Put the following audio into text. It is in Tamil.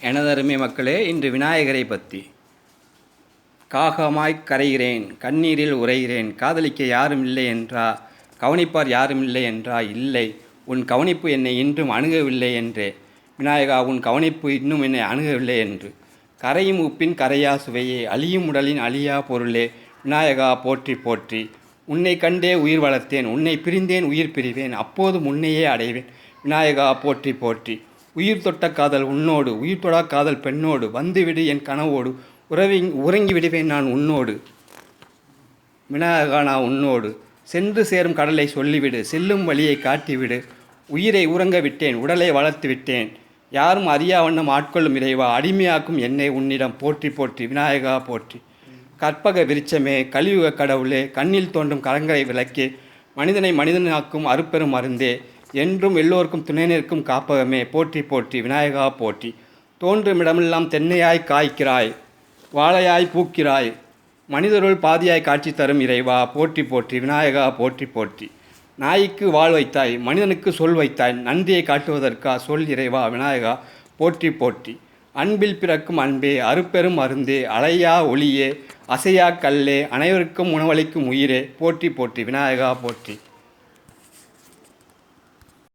எனதருமை மக்களே, இன்று விநாயகரை பற்றி. காகமாய்க் கரைகிறேன், கண்ணீரில் உரைகிறேன், காதலிக்க யாரும் இல்லை என்றா, கவனிப்பார் யாரும் இல்லை என்றா, இல்லை உன் கவனிப்பு என்னை இன்றும் அணுகவில்லை என்றே. விநாயகா, உன் கவனிப்பு இன்னும் என்னை அணுகவில்லை என்று. கரையும் உப்பின் கரையா சுவையே, அழியும் உடலின் அழியா பொருளே, விநாயகா போற்றி போற்றி. உன்னை கண்டே உயிர் வளர்த்தேன், உன்னை பிரிந்தேன் உயிர் பிரிவேன், அப்போதும் உன்னையே அடைவேன், விநாயகா போற்றி போற்றி. உயிர் தொட்ட காதல் உன்னோடு, உயிர் தொடா காதல் பெண்ணோடு, வந்துவிடு என் கனவோடு, உறங்கி விடுவேன் நான் உன்னோடு, விநாயகா நான் உன்னோடு. சென்று சேரும் கடலை சொல்லிவிடு, செல்லும் வழியை காட்டிவிடு, உயிரை உறங்க விட்டேன், உடலை வளர்த்து விட்டேன், யாரும் அறியா வண்ணம் ஆட்கொள்ளும் இறைவா, அடிமையாக்கும் என்னை உன்னிடம் போற்றி போற்றி, விநாயகா போற்றி. கற்பக விருட்சமே, கலியுக கடவுளே, கண்ணில் தோன்றும் கலங்கரை விளக்கே, மனிதனை மனிதனாக்கும் அருப்பெரும் மருந்தே, என்றும் எல்லோருக்கும் துணை நிற்கும் காப்பகமே, போற்றி போற்றி, விநாயகா போற்றி. தோன்றும் இடமெல்லாம் தென்னையாய் காய்க்கிறாய், வாழையாய் பூக்கிறாய், மனிதருள் பாதியாய் காட்சி தரும் இறைவா, போற்றி போற்றி, விநாயகா போற்றி போற்றி. நாய்க்கு வாழ் வைத்தாய், மனிதனுக்கு சொல் வைத்தாய், நன்றியை காட்டுவதற்கா சொல் இறைவா, விநாயகா போற்றி போற்றி. அன்பில் பிறக்கும் அன்பே, அருப்பெரும் மருந்தே, அலையா ஒளியே, அசையா கல்லே, அனைவருக்கும் உணவளிக்கும் உயிரே, போற்றி போற்றி, விநாயகா போற்றி.